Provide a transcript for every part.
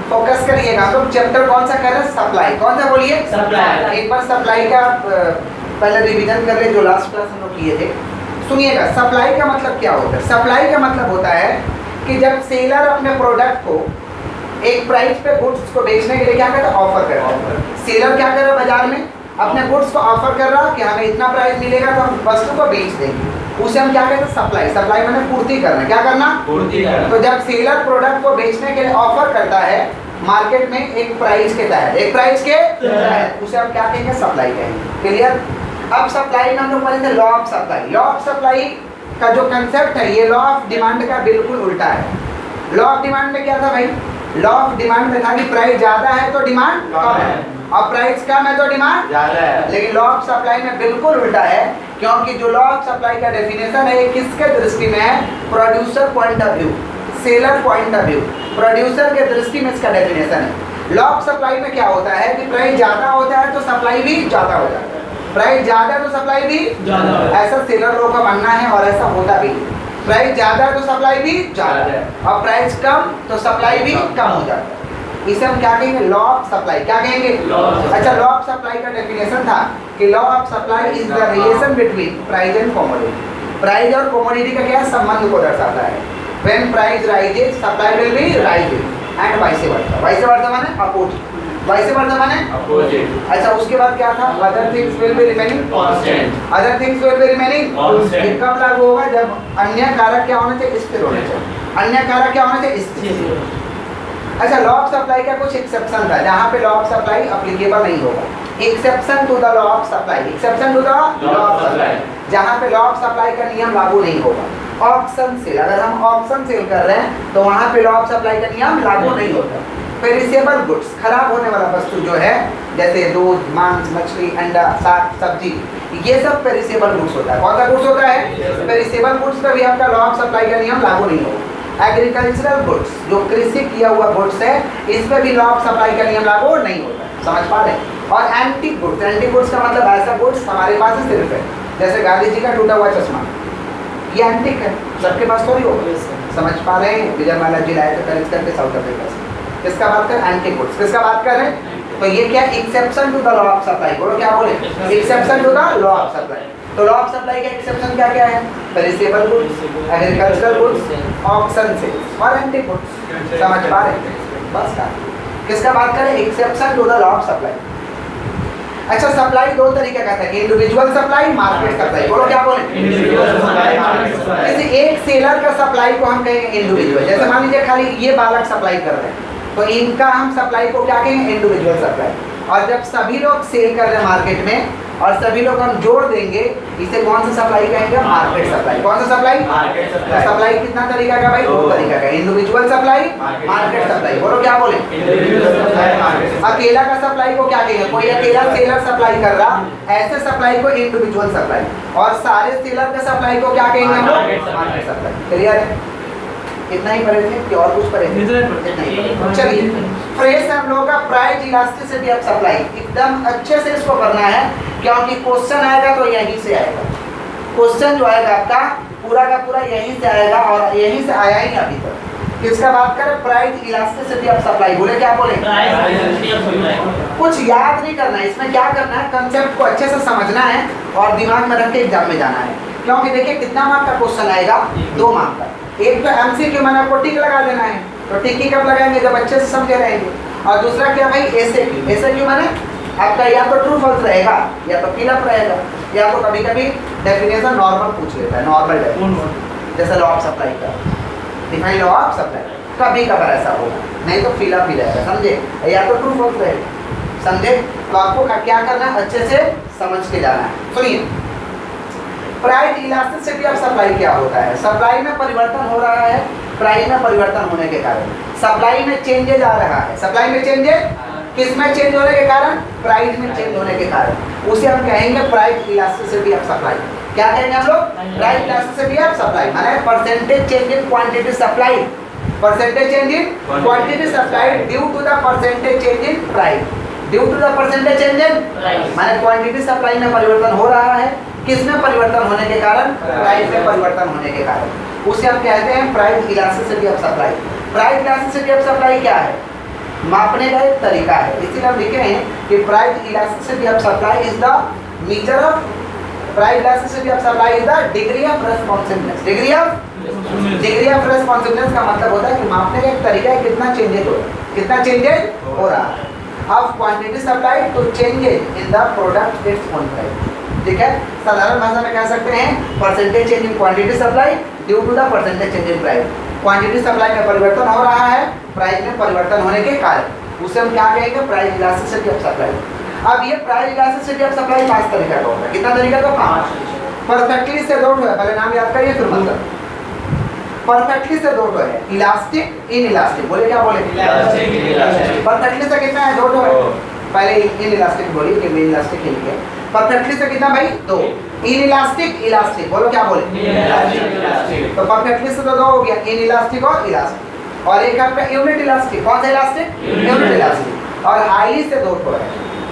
Focus करिएगा। हम लोग चैप्टर कौन सा कर रहे हैं? सप्लाई। कौन सा बोलिए? सप्लाई। एक बार सप्लाई का पहले रिवीजन कर ले जो लास्ट क्लास हम लोग किए थे। सुनिएगा, सप्लाई का मतलब क्या होता है? सप्लाई का मतलब होता है कि जब सेलर अपने प्रोडक्ट को एक प्राइस पे गुड्स को बेचने के लिए क्या करता है? ऑफर कर रहा है। सेलर क्या कर रहा है? बाजार में अपने गुड्स को ऑफर कर रहा कि हमें इतना प्राइस मिलेगा तो हम वस्तु को बेच देंगे। उसे हम क्या कहते हैं? सप्लाई। सप्लाई माने पूर्ति करना। क्या करना? पूर्ति करना। तो जब सेलर प्रोडक्ट को बेचने के लिए ऑफर करता है मार्केट में एक प्राइस के तहत, एक प्राइस के तहत, उसे हम क्या कहेंगे? सप्लाई कहेंगे। क्लियर? अब सप्लाई में हम लोग पढ़े थे law of supply. Law of supply का जो कंसेप्ट है ये लॉ ऑफ डिमांड का बिल्कुल उल्टा है। लॉ ऑफ डिमांड में क्या था भाई? लॉ ऑफ डिमांड में था कि प्राइस ज्यादा है तो डिमांड कम है और प्राइस कम है तो डिमांड ज्यादा है। लेकिन लॉ ऑफ सप्लाई में बिल्कुल उल्टा है, क्योंकि जो लॉ ऑफ सप्लाई का डेफिनेशन है ये किसके दृष्टि में है? Producer point of view, seller point of view, producer के दृष्टि में इसका डेफिनेशन है। लॉ ऑफ सप्लाई में क्या होता है कि प्राइस ज्यादा होता है तो सप्लाई भी ज्यादा हो जाता है, प्राइस ज्यादा है तो सप्लाई भी ज्यादा, ऐसा सेलर लोगों का मानना है और ऐसा होता भी। प्राइस ज्यादा है तो सप्लाई भी ज्यादा है और प्राइस कम तो सप्लाई भी कम हो जाता है। इसे हम क्या कहेंगे? Law of supply. क्या कहेंगे? अच्छा, लॉ ऑफ सप्लाई का डेफिनेशन था कि law of supply is the relation between price and commodity. Price और कमोडिटी का क्या संबंध को दर्शाता है। When price rises supply will B rises and vice versa. Vice versa माने अपोजिट, वाइस वर्सा माने अपोजिट। अच्छा, उसके बाद क्या था? Other things will be remaining constant. Other things will be remaining constant. ये कब लागू होगा? जब अन्य कारक क्या होने चाहिए? स्थिर होने चाहिए। अन्य कारक क्या होने चाहिए? स्थिर। अच्छा, लॉ ऑफ सप्लाई का कुछ एक्सेप्शन था जहाँ पे लॉ ऑफ सप्लाई एप्लीकेबल नहीं होगा। Exception to the law of supply, exception to the law of supply, जहाँ पे लॉ ऑफ सप्लाई का नियम लागू नहीं होगा। ऑप्शन सेल, अगर हम ऑप्शन सेल कर रहे हैं तो वहाँ पे लॉ ऑफ सप्लाई का नियम लागू नहीं होता। पेरिसेबल गुड्स, खराब होने वाला वस्तु जो है जैसे दूध, मांस, मछली, अंडा, साग, सब्जी, ये सब पेरिसेबल गुड्स होता है। कौन सा गुड्स होता है? पेरिसेबल गुड्स पे भी आपका लॉ ऑफ सप्लाई का नियम लागू नहीं होगा। एग्रीकल्चरल गुड्स, जो कृषि किया हुआ गुड्स है, इस पे भी लॉ ऑफ सप्लाई का नियम लागू नहीं होता। समझ पा रहे हैं? और एंटीक गुड्स, एंटीक गुड्स का मतलब ऐसा गुड्स हमारे पास ही सिर्फ है, जैसे गांधी जी का टूटा हुआ चश्मा, ये एंटीक है, सबके पास थोड़ी होगा। समझ पा रहे हैं? विजय माल्या जी लाए थे खरीद करके साउथ अफ्रीका से। किसका बात कर? Antique goods. किसका बात कर रहे हैं? तो ये क्या? Exception to the law of supply. बोलो क्या बोले? Exception to the law of supply. तो लॉ ऑफ सप्लाई का एक्सेप्शन क्या क्या है? Perishable goods, agricultural goods, auction sales और एंटीक गुड्स। समझ पा रहे हैं? बस का किसका बात करें? Exception to the law of supply. अच्छा, सप्लाई दो तरीके का था, इंडिविजुअल सप्लाई, मार्केट सप्लाई। बोलो क्या बोले? Individual supply, market supply. किसी एक सेलर का सप्लाई को हम कहेंगे इंडिविजुअल। जैसे मान लीजिए खाली ये बालक सप्लाई कर रहे हैं तो इनका हम सप्लाई को क्या कहेंगे? Individual supply. और जब सभी लोग सेल कर रहे हैं मार्केट में और सभी लोग हम जोड़ देंगे, इसे कौन सा सप्लाई कहेंगे? Market supply. कौन सा सप्लाई? Market supply. सप्लाई कितना तरीका का भाई? दो तरीका का, इंडिविजुअल सप्लाई, मार्केट सप्लाई। बोलो क्या बोले? Individual supply, market. अकेला का सप्लाई को क्या कहेंगे? कोई अकेला सेलर सप्लाई कर रहा, ऐसे सप्लाई को इंडिविजुअल सप्लाई। और सारे सेलर के सप्लाई को क्या कहेंगे? Market supply. क्लियर है? इतना ही पढ़े थे कि और कुछ पढ़े थे? चलिए, फ्रेश हम लोगों का प्राइस इलास्टिसिटी ऑफ सप्लाई, एकदम अच्छे से इसको करना है क्योंकि क्वेश्चन आएगा तो यहीं से आएगा। क्वेश्चन जो आएगा आपका पूरा का पूरा यहीं से आएगा और यहीं से आया ही अभी तक। किसका बात करें? Price elasticity of supply. बोले क्या बोले? कुछ याद नहीं करना है, इसमें क्या करना है? कंसेप्ट को अच्छे से समझना है और दिमाग में रख के एग्जाम में जाना है। क्योंकि देखिए कितना मार्क का क्वेश्चन आएगा? 2 मार्क का। एक तो एमसीक्यू मैंने आपको टिक लगा देना है, तो टिक ही कब लगाएंगे? जब अच्छे से समझे रहेंगे। और दूसरा क्या भाई? एसएक्यू। एसएक्यू मैंने आपका या तो ट्रू फॉल्स रहेगा या तो फिल अप रहेगा या तो कभी कभी डेफिनेशन नॉर्मल पूछ लेता है, नॉर्मल डेफिनेशन, जैसे लॉ ऑफ सप्लाई का डिफाइन लॉ ऑफ सप्लाई, कभी कभार ऐसा होगा, नहीं तो फिल अप ही रहेगा। समझे? या तो ट्रू फॉल्स रहेगा। समझे? तो आपको क्या करना है? अच्छे से समझ के जाना है। सुनिए, प्राइस इलास्टिसिटी ऑफ सप्लाई क्या होता है? सप्लाई में परिवर्तन हो रहा है प्राइस में परिवर्तन होने के कारण। सप्लाई में चेंजेज आ रहा है। सप्लाई में चेंजेज किस में चेंज होने के कारण? प्राइस में चेंज होने के कारण। उसे हम कहेंगे प्राइस इलास्टिसिटी ऑफ सप्लाई। क्या कहेंगे हम लोग? प्राइस इलास्टिसिटी ऑफ सप्लाई माने percentage change in quantity supply, percentage change in quantity supply due to the percentage change in price. Due to the percentage change in price माने quantity supply में परिवर्तन हो रहा है। किसमें परिवर्तन होने के कारण? प्राइस में परिवर्तन होने के कारण। उसे हम कहते हैं price elasticity of supply. Price elasticity of supply क्या है? मापने का एक तरीका है, इसीलिए हम लिखे हैं कि price elasticity of supply is the measure of price elasticity of supply is the degree of responsiveness. Degree of responsiveness का मतलब होता है कि मापने का एक तरीका है कितना चेंजेज हो रहा है, कितना चेंजेज हो रहा है of quantity supply to changes in the product its own price. ठीक है, साधारण भाषा में कह सकते हैं percentage change in quantity supply due to the percentage change in price. Quantity supply में परिवर्तन हो रहा है प्राइस में परिवर्तन होने के कारण, उसे हम क्या कहेंगे? Price elasticity of supply. अब ये प्राइस इलास्टिसिटी ऑफ सप्लाई 5 तरीका का होता है। कितना तरीका का? 5। परफेक्टली से 2 है, पहले नाम याद करिए फिर मतलब। परफेक्टली से 2 है, इलास्टिक, इन इलास्टिक। बोले क्या बोले? परफेक्टली से कितना है? 2 है। पहले इन इलास्टिक बोलिए कि इन इलास्टिक के लिए परफेक्टली से कितना भाई? 2। इन इलास्टिक, इलास्टिक बोलो क्या बोले? इलास्टिक। तो परफेक्टली से तो 2 हो गया, इन इलास्टिक और इलास्टिक। और एक आपका यूनिट इलास्टिक, कौन सा इलास्टिक? Unit elastic. और हाईली से 2 है,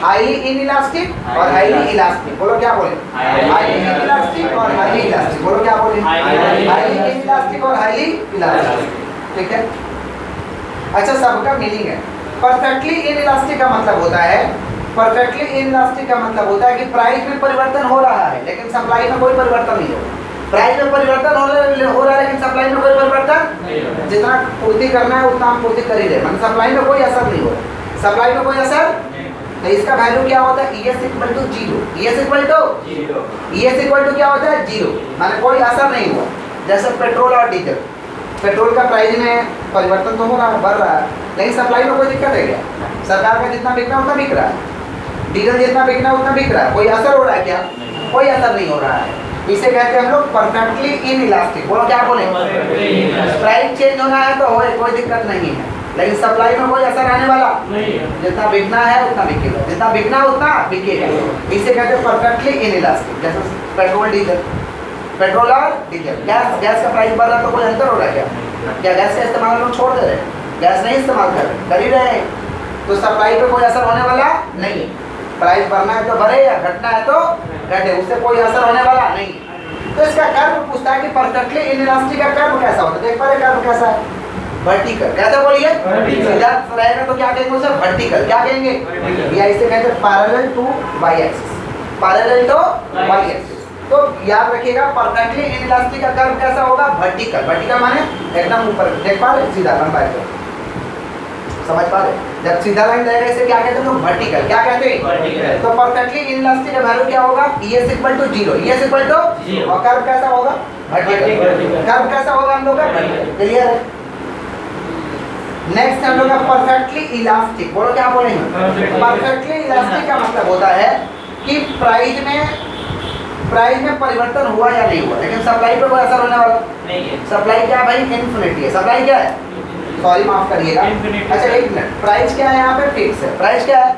हाईली इन इलास्टिक और हाईली इलास्टिक। बोलो क्या बोले? हाईली इन इलास्टिक और हाईली इलास्टिक। बोलो क्या बोले? हाईली इन इलास्टिक और हाईली इलास्टिक। ठीक है, अच्छा सबका मीनिंग है। परफेक्टली इन इलास्टिक का मतलब होता है, परफेक्टली इन इलास्टिक का मतलब होता है कि प्राइस में परिवर्तन हो रहा है लेकिन सप्लाई में कोई परिवर्तन नहीं हो रहा। प्राइस में परिवर्तन हो रहा है लेकिन सप्लाई में कोई परिवर्तन नहीं। जितना पूर्ति करना है उतना हम पूर्ति कर ही रहे, मतलब सप्लाई में कोई असर नहीं हो रहा। सप्लाई में कोई असर तो इसका वैल्यू क्या होता है? ES equal to 0। ES equal to क्या होता है? 0, माने कोई असर नहीं हुआ। जैसे पेट्रोल और डीजल, पेट्रोल का प्राइस में परिवर्तन तो हो रहा है, बढ़ रहा है, लेकिन सप्लाई में कोई दिक्कत है क्या? सरकार का जितना बिकना उतना बिक रहा है, डीजल जितना बिकना उतना बिक रहा है। कोई असर हो रहा है क्या? कोई असर नहीं हो रहा है। इसे कहते हैं हम लोग परफेक्टली इन इलास्टिक। बोलो क्या बोले? प्राइस चेंज होना है तो हो, कोई दिक्कत नहीं है, लेकिन सप्लाई में कोई असर आने वाला नहीं है। जितना बिकना है उतना बिकेगा, जितना बिकना उतना बिकेगा। इसे कहते हैं परफेक्टली इन इलास्टिक। जैसे पेट्रोल डीजल, पेट्रोल और डीजल, गैस का प्राइस बढ़ रहा तो कोई अंतर हो रहा है क्या? गैस का इस्तेमाल लोग छोड़ दे रहे हैं, गैस नहीं इस्तेमाल कर ही रहे हैं, तो सप्लाई पे कोई असर होने वाला नहीं। प्राइस बढ़ना है तो बढ़े या घटना है तो घटे, उससे कोई असर होने वाला नहीं। तो इसका कर्व पूछता है कि परफेक्टली इन इलास्टिक का कर्व कैसा होता है? देख पा रहे कर्व कैसा है? वर्टिकल। कैसा बोलिए? सीधा रहेगा तो क्या कहेंगे उसे? वर्टिकल। क्या कहेंगे? या इसे कहते हैं parallel to Y axis, parallel to Y axis. तो याद रखिएगा परफेक्टली इन इलास्टिक का कर्व कैसा होगा? वर्टिकल। वर्टिकल माने एकदम ऊपर, देख पा रहे? सीधा लंबा है, समझ पा रहे? जब सीधा लाइन रहेगा इसे क्या कहते हैं लोग? वर्टिकल। क्या कहते हैं? तो परफेक्टली इन इलास्टिक का वैल्यू क्या होगा? ES equal to 0। ES equal to, और कर्व कैसा होगा? वर्टिकल। कर्व कैसा होगा हम लोग का? क्लियर है? नेक्स्ट हम लोग का परफेक्टली इलास्टिक। बोलो क्या बोलेंगे? परफेक्टली इलास्टिक का मतलब होता है कि प्राइस में परिवर्तन हुआ या नहीं हुआ लेकिन सप्लाई पे कोई असर होने वाला नहीं है। सप्लाई क्या भाई? इन्फिनिटी है। सप्लाई क्या है? सॉरी माफ करिएगा, अच्छा एक मिनट, प्राइस क्या है यहाँ पे? फिक्स है। प्राइस क्या है?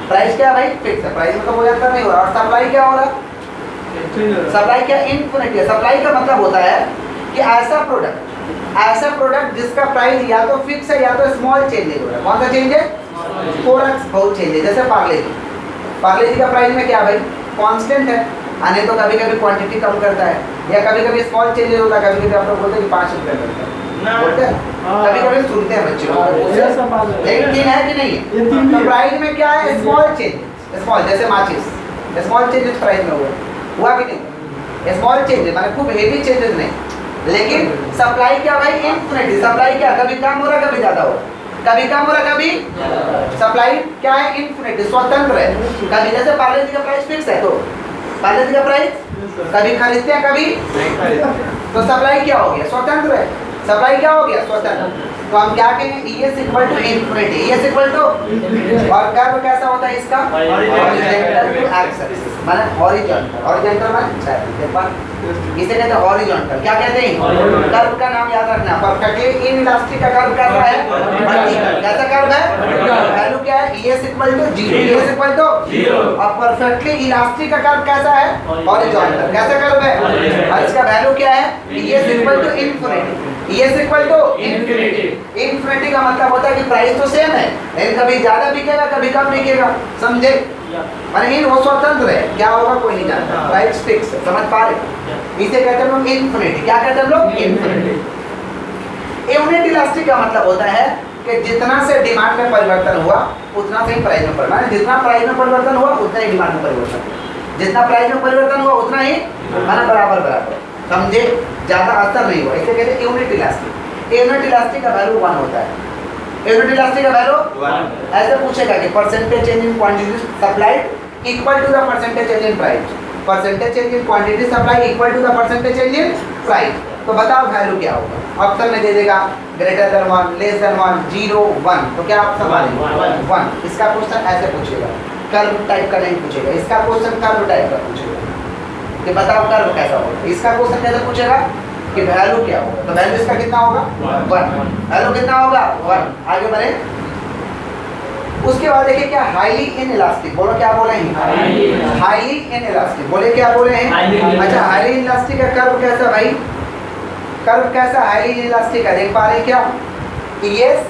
प्राइस क्या है भाई? फिक्स है। प्राइस में तो कोई अंतर नहीं हो रहा। और सप्लाई क्या हो रहा है? सप्लाई क्या? इन्फिनिटी है। सप्लाई का मतलब होता है कि ऐसा प्रोडक्ट जिसका प्राइस या तो फिक्स है या तो स्मॉल चेंजेस हो रहा है। कौन सा चेंज है? थोड़ा बहुत चेंजेस। जैसे पार्ले जी का प्राइस में क्या भाई? कांस्टेंट है, आने तो कभी कभी क्वांटिटी कम करता है या कभी कभी स्मॉल चेंजेस होता है। कभी कभी आप लोग बोलते हैं कि 5 रुपये करता है, बोलते हैं कभी कभी सुनते हैं बच्चों, लेकिन 3 है कि नहीं है? तो प्राइस में क्या है? Small changes. स्मॉल जैसे माचिस, स्मॉल चेंजेस प्राइस में हुआ कि नहीं? स्मॉल चेंजेस माने खूब हेवी चेंजेस नहीं। लेकिन सप्लाई क्या भाई? इन्फिनिटी। सप्लाई क्या? कभी कम हो रहा कभी ज्यादा हो रहा, कभी कम हो रहा कभी। सप्लाई क्या है? इन्फिनिटी, स्वतंत्र है। कभी जैसे पार्ले जी का प्राइस फिक्स है तो पार्ले जी का प्राइस कभी खरीदते हैं कभी नहीं खरीदते, तो सप्लाई क्या हो गया? स्वतंत्र है। सप्लाई क्या हो गया? स्वतंत्र। तो हम क्या कहेंगे? ES equal to infinity. ES equal to, और कर्व कैसा होता है इसका? हॉरिजॉन्टल टू एक्स एक्सिस, माने हॉरिजॉन्टल। हॉरिजॉन्टल माने इसे कहते हैं हॉरिजॉन्टल। क्या कहते हैं? कर्व का नाम याद रखना। परफेक्टली इन इलास्टिक का कर्व कैसा है? वर्टिकल। कैसा कर्व है? वैल्यू क्या है? ES equal to 0। ES equal to 0। और परफेक्टली इलास्टिक का कर्व कैसा है? हॉरिजॉन्टल। कैसा कर्व है? और इसका वैल्यू क्या है? ES equal to infinity. ES equal to infinity. Infinity का मतलब होता है कि प्राइस तो सेम है लेकिन कभी ज्यादा बिकेगा कभी कम बिकेगा, समझे? माने वो स्वतंत्र है, क्या होगा कोई नहीं जानता, प्राइस फिक्स है। समझ पा रहे? इसे कहते हैं लोग इन्फिनिटी। क्या कहते हैं लोग? इन्फिनिटी। यूनिट इलास्टिक का मतलब होता है कि जितना से डिमांड में परिवर्तन हुआ उतना से ही प्राइस में परिवर्तन, जितना प्राइस में परिवर्तन हुआ उतना ही डिमांड में परिवर्तन, जितना प्राइस में परिवर्तन हुआ उतना ही माना बराबर बराबर, समझे, ज्यादा असर नहीं हुआ, इसे कहते हैं यूनिट इलास्टिक। यूनिट इलास्टिक का वैल्यू 1 होता है। यूनिट इलास्टिक का वैल्यू 1 ऐसे पूछेगा कि percentage change in quantity supplied equal to the percentage change in price, percentage change in quantity supply equal to the percentage change in price. तो बताओ value क्या होगा? ऑप्शन में दे देगा ग्रेटर देन 1, लेस देन 1, 0, 1, तो क्या ऑप्शन आएगा? 1। इसका क्वेश्चन ऐसे पूछेगा, कर्व टाइप का नहीं पूछेगा, इसका क्वेश्चन कर्व टाइप का पूछेगा कि बताओ कर्व कैसा होगा। इसका क्वेश्चन कैसे पूछेगा कि वैल्यू क्या होगा, तो वैल्यू इसका कितना होगा? 1। वैल्यू कितना होगा? 1। आगे बढ़े, उसके बाद देखिए क्या हाईली इनइलास्टिक, बोलो क्या बोले हैं? हाईली इनइलास्टिक, बोले क्या बोले हैं? अच्छा, हाईली इनइलास्टिक का कर्व कैसा भाई? कर्व कैसा हाईली इनइलास्टिक का देख पा रहे हैं क्या? यस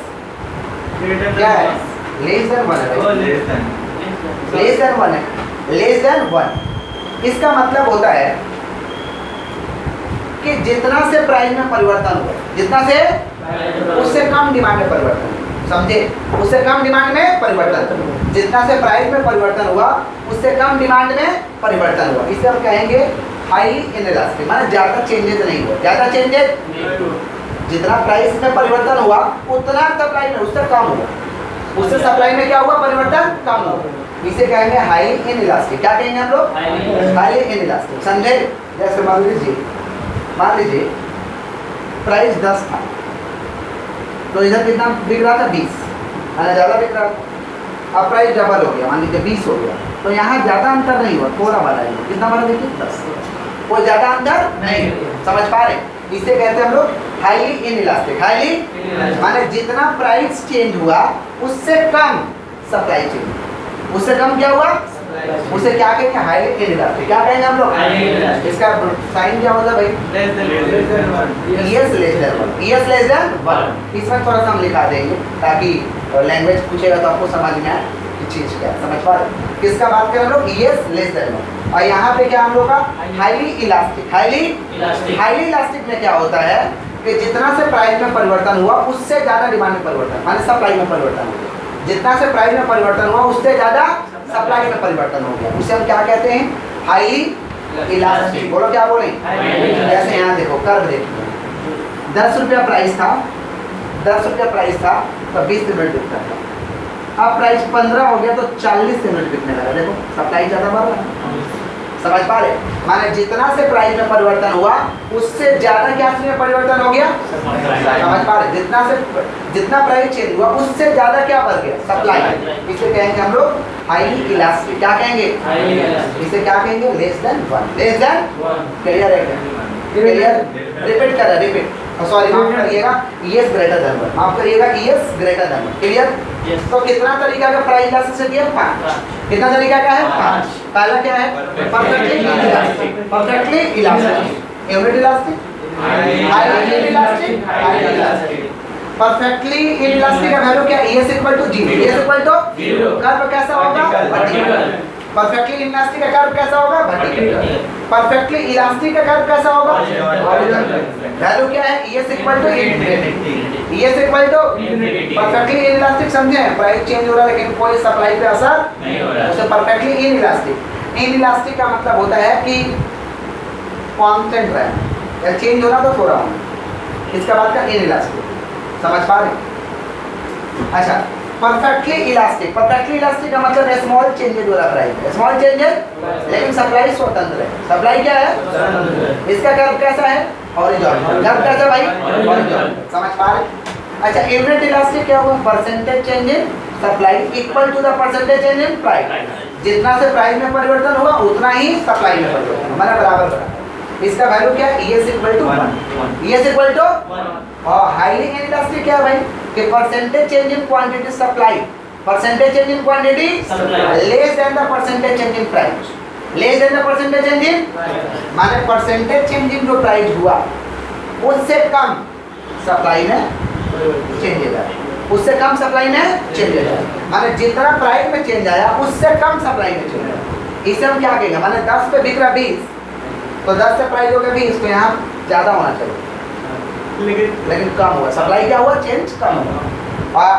क्या है? लेस देन 1 है, लेस देन 1 है, लेस देन 1। इसका मतलब होता है कि जितना से प्राइस में परिवर्तन हुआ, जितना से उससे कम डिमांड में परिवर्तन, समझे, उससे कम डिमांड में परिवर्तन, जितना से प्राइस में परिवर्तन हुआ उससे कम डिमांड में परिवर्तन हुआ, इसे हम कहेंगे हाईली इनइलास्टिक, माने ज्यादा चेंजेस नहीं हुआ, ज्यादा चेंजेस, जितना प्राइस में परिवर्तन हुआ उतना सप्लाई में उससे कम हुआ, उससे सप्लाई में क्या हुआ? परिवर्तन कम हुआ, इसे कहेंगे हाईली इनइलास्टिक। क्या कहेंगे हम लोग? हाईली इनइलास्टिक, समझे। जैसे मान लीजिए प्राइस 10 था, तो इधर कितना बिक रहा था? 20, है ज़्यादा बिक रहा था। अब प्राइस डबल हो गया, मान लीजिए 20 हो गया, तो यहाँ ज़्यादा अंतर नहीं हुआ, थोड़ा बढ़ा है, कितना बढ़ा देखिए? 10, कोई ज़्यादा अंतर नहीं, समझ पा रहे? इसे कहते हैं हम लोग हाईली इनइलास्टिक। हाईली माने जितना प्राइस चेंज हुआ उससे कम सप्लाई चेंज, उससे कम क्या हुआ? उसे क्या कहेंगे? Highly inelastic. क्या कहेंगे हम लोग? इसका साइन क्या होता है भाई? Yes less than 1, yes less than 1। इसमें थोड़ा सा हम लिखा देंगे ताकि लैंग्वेज पूछेगा तो आपको समझ में आए कि चीज क्या है, समझ पा रहे? किसका बात करें हम लोग? Yes less than 1। और यहाँ पे क्या हम लोग का? Highly elastic. हाईली इलास्टिक में क्या होता है कि जितना से प्राइस में परिवर्तन हुआ उससे ज्यादा डिमांड में परिवर्तन, माने सप्लाई में परिवर्तन हो गया, जितना से प्राइस में परिवर्तन हुआ उससे ज्यादा सप्लाई में परिवर्तन हो गया, उसे हम क्या कहते हैं? Highly elastic. बोलो क्या बोले? जैसे यहाँ देखो कर्व देखिए, 10 रुपया प्राइस था, 10 रुपया प्राइस था तो 20 यूनिट बिकता था, अब प्राइस 15 हो गया तो 40 यूनिट बिकने लगा, देखो सप्लाई ज़्यादा बढ़ रहा है, समझ पा रहे? माने जितना से प्राइस में परिवर्तन हुआ उससे ज़्यादा क्या में परिवर्तन हो गया? समझ पा रहे? जितना प्राइस चेंज हुआ उससे ज़्यादा क्या बढ़ गया? सप्लाई। इसे कहेंगे हम लोग हाईली इलास्टिक। क्या कहेंगे? इसे क्या कहेंगे? Less than 1। Less than clear है? क्लियर? रिपीट कर रहा, रिपीट, सॉरी माफ करिएगा, यस ग्रेटर देन 1, माफ करिएगा, यस ग्रेटर देन 1। क्लियर? तो कितना तरीका का प्राइस इलास्टिसिटी है? 5। कितना तरीका का है? 5। पहला क्या है? Perfectly elastic, perfectly elastic, unit elastic, highly elastic, highly elastic. Perfectly elastic का वैल्यू क्या है? ES equal to 0, ES equal to 0। Curve कैसा होगा? वर्टिकल। परफेक्टली इलास्टिक का कर्व कैसा होगा? वर्टिकल। परफेक्टली इलास्टिक का कर्व कैसा होगा? हॉरिजॉन्टल। वैल्यू क्या है? ES equal to infinity, ES equal to perfectly elastic, समझे? प्राइस चेंज हो रहा है लेकिन कोई सप्लाई पे असर नहीं हो रहा है, उसे परफेक्टली इनइलास्टिक। इनइलास्टिक का मतलब होता है कि कांस्टेंट रहना या चेंज होना तो थोड़ा होना, इसका बात का इनइलास्टिक, समझ पा रहे? अच्छा, परफेक्टली इलास्टिक, परफेक्टली इलास्टिक का मतलब स्मॉल चेंजेस वाला प्राइस है, स्मॉल चेंजेस लेकिन सप्लाई स्वतंत्र है। सप्लाई क्या है? इसका कर्व कैसा है? हॉरिजॉन्टल। कर्व कैसा भाई? हॉरिजॉन्टल, समझ पा रहे? अच्छा, यूनिट इलास्टिक क्या हुआ? Percentage change in supply equal to the percentage change in price, जितना से प्राइस में परिवर्तन हुआ उतना ही सप्लाई में परिवर्तन, हमारा बराबर बराबर। इसका वैल्यू क्या है? ES equal to 1, ES equal to 1। और हाईली इनइलास्टिक क्या है भाई? कि percentage change in quantity supply, percentage change in quantity less than the percentage change in price, less than the percentage change in, माने percentage change इन जो price हुआ उससे कम supply में चेंज आया, उससे कम सप्लाई में चेंज आया, माने जितना प्राइस में चेंज आया उससे कम सप्लाई में चेंज आया। इसे हम क्या कहेंगे? माने 10 पे बिक रहा 20, तो 10 से प्राइस हो गया 20, तो यहाँ ज़्यादा होना चाहिए, लेकिन कम हुआ, सप्लाई क्या हुआ, चेंज कम हुआ। और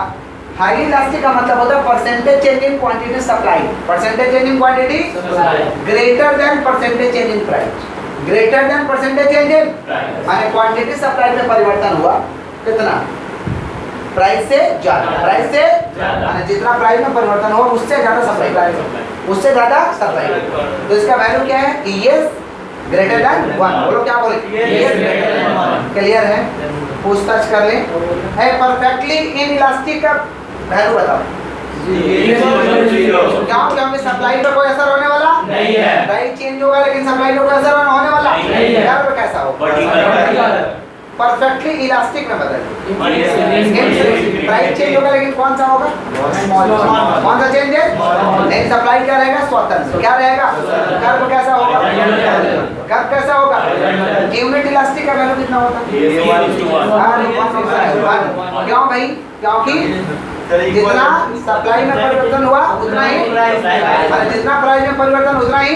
हाईली इलास्टिक का मतलब होता है percentage change in quantity supply, percentage change in quantity greater than percentage change in price, greater than percentage change in माने क्वांटिटी सप्लाई में परिवर्तन हुआ कितना, प्राइस से ज्यादा, प्राइस से माने जितना प्राइस में परिवर्तन हुआ उससे ज्यादा सप्लाई, उससे ज्यादा सप्लाई। तो इसका वैल्यू क्या है, ES ग्रेटर देन 1। बोलो क्या बोले, ES ग्रेटर देन 1। क्लियर है, पूछताछ कर लें। है परफेक्टली इन इलास्टिक का वैल्यू बताओ। क्योंकि सप्लाई पर कोई असर होने वाला नहीं है, प्राइस चेंज होगा लेकिन सप्लाई पर कोई असर होने वाला नहीं है। यार कैसा हो, परफेक्टली इलास्टिक में बदल, प्राइस चेंज होगा लेकिन कौन सा होगा, कौन सा चेंज है, नहीं सप्लाई क्या रहेगा, स्वतंत्र क्या रहेगा, कर्व कैसा होगा, कर्व कैसा होगा, यूनिट इलास्टिक का वैल्यू कितना होता है, क्यों भाई, क्योंकि जितना सप्लाई में परिवर्तन हुआ उतना ही, जितना प्राइस में परिवर्तन उतना ही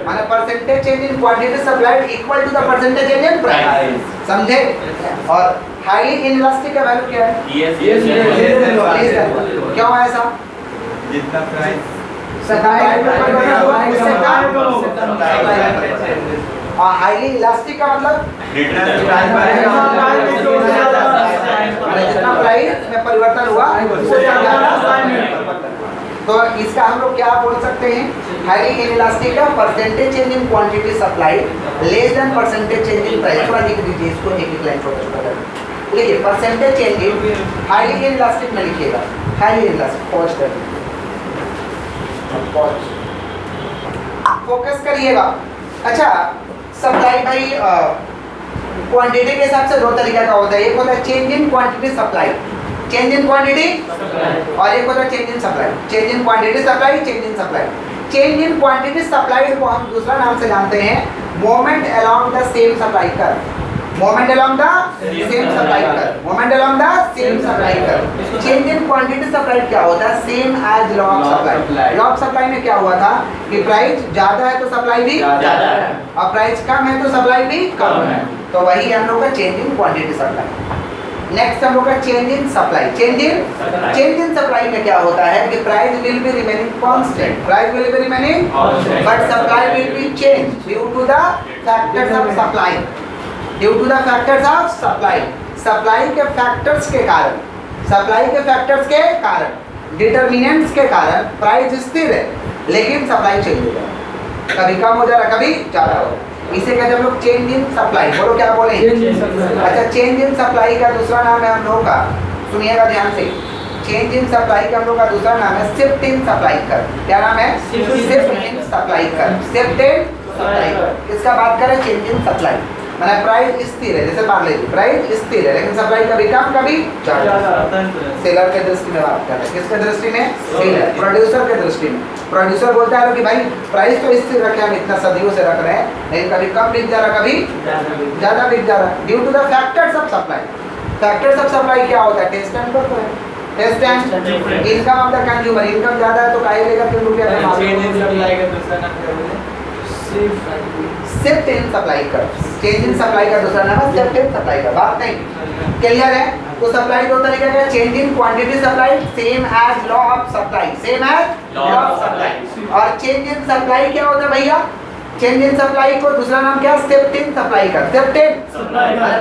माने percentage change in quantity supplied equal to the percentage change in price, समझे। और हाईली इनइलास्टिक का वैल्यू क्या है, क्यों ऐसा, जितना प्राइस सप्लाई में परिवर्तन हुआ उससे कम, और हाईली इलास्टिक का मतलब जितना प्राइस में परिवर्तन हुआ उससे ज्यादा। तो इसका हम लोग क्या बोल सकते हैं, हाईली इनइलास्टिक का percentage change in quantity supply less than percentage change in price. थोड़ा लिख दीजिए इसको, एक एक लाइन छोटा छोटा कर लिखिए, परसेंटेज चेंज इन हाईली इनइलास्टिक में लिखिएगा, हाईली इनइलास्टिक पॉज कर फोकस करिएगा। अच्छा सप्लाई भाई क्वांटिटी के हिसाब से दो तरीका का होता है, एक होता है change in quantity supply, change in quantity, और एक होता है change in supply, change in quantity supply, change in supply. Change in quantity supply को हम दूसरा नाम से जानते हैं moment along the same supply curve, moment along the same supply curve, moment along the same supply curve. Change in quantity supply क्या होता है, same as law of supply. Law of supply में क्या हुआ था कि प्राइस ज्यादा है तो सप्लाई भी ज्यादा है, और प्राइस कम है तो सप्लाई भी कम है। तो वही हम लोग का change in quantity supply. Next हम लोग का change in supply, change in supply में क्या होता है कि price will be remaining constant, price will be remaining but supply will be change due to the factors of supply, due to the factors of supply. Supply के factors के कारण, supply के factors के कारण, डिटरमिनेंट्स के कारण price स्थिर है लेकिन सप्लाई चेंज हो रहा है, कभी कम हो जा रहा है कभी ज्यादा हो रहा है। इसे कहते हैं हम लोग चेंज इन सप्लाई। बोलो क्या बोले, अच्छा चेंज इन सप्लाई का दूसरा नाम है हम लोग का, सुनिएगा ध्यान से, चेंज इन सप्लाई का हम लोग का दूसरा नाम है शिफ्ट इन सप्लाई कर्व। क्या नाम है, shift in supply curve, shift in supply curve. इसका बात करें चेंज इन सप्लाई मतलब प्राइस स्थिर है, जैसे मान लीजिए प्राइस स्थिर है लेकिन सप्लाई कभी कम कभी ज्यादा। सेलर के दृष्टि में बात कर रहे हैं, किसके दृष्टि में, सेलर, प्रोड्यूसर के दृष्टि में। प्रोड्यूसर बोलता है कि भाई प्राइस तो स्थिर रखे, हम इतना सदियों से रख रहे हैं लेकिन कभी कम बिक जा रहा कभी ज्यादा बिक जा रहा, due to the factors of supply. Factors of supply क्या होता है, taste and performance, taste and income of the consumer. Income ज्यादा है तो काहे लेगा, फिर रुपया कमा लेगा। Shift in supply curve, change in supply का दूसरा नाम है शिफ्ट इन सप्लाई का। बात नहीं क्लियर है। तो सप्लाई दो तरीके का, change in quantity supply same as law of supply, same as law of supply. और चेंज इन सप्लाई क्या होता है भैया, चेंज इन सप्लाई को दूसरा नाम क्या, शिफ्ट इन सप्लाई का। Shift in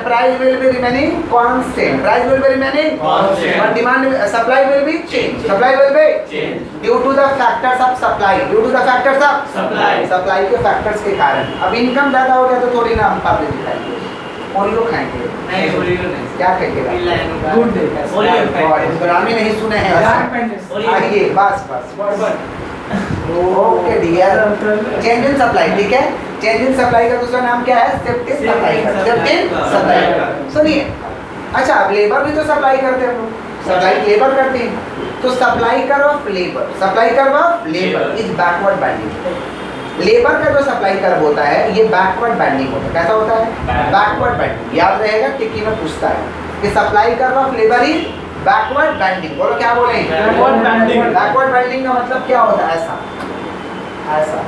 price will be remaining constant, price will be remaining constant but demand supply will be change, supply will be change due to the factors of supply, due to the factors of supply, supply के factors के कारण। अब income ज्यादा हो गया तो थोड़ी ना हम पापड़ी खाएंगे, ओरियो खाएंगे, नहीं ओरियो नहीं, क्या खाएंगे, गुड डे ओरियो, ग्रामी नहीं सुने हैं, आइए बस बस okay dear. Change in supply, ठीक है, चेंज इन सप्लाई का दूसरा नाम क्या है, शिफ्ट इन सप्लाई का, शिफ्ट इन सप्लाई का। सुनिए, अच्छा अब लेबर भी तो सप्लाई करते हैं, सप्लाई लेबर करते हैं, तो supply curve of labour, supply curve of labour is backward binding. Labour का जो सप्लाई कर्व होता है ये बैकवर्ड बाइंडिंग होता है। कैसा होता है, बैकवर्ड बाइंडिंग। याद रहेगा, टिक्की में पूछता है कि supply curve of labour is backward binding. बोलो क्या बोले, बैकवर्ड बाइंडिंग। बैकवर्ड बाइंडिंग का मतलब क्या होता है, ऐसा ऐसा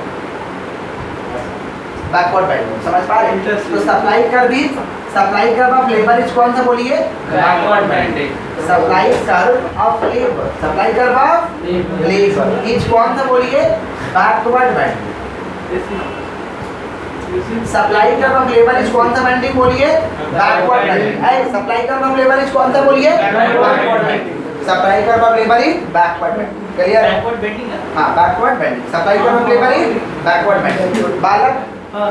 बैकवर्ड बेंडिंग, समझ पा रहे हैं? Interesting. तो supply curve of labour is कौन सा बोलिए? Backward bending. Supply curve of labour, supply curve of labour is कौन सा बोलिए? Backward bending. Supply curve of labour is कौन सा बेंडिंग बोलिए? Backward bending. है supply curve of labour is कौन सा बोलिए? Backward bending. Supply curve of labour is backward bending. Clear है? Backward bending है? हाँ, backward bending. Supply curve of labour is backward bending. बालक हाँ।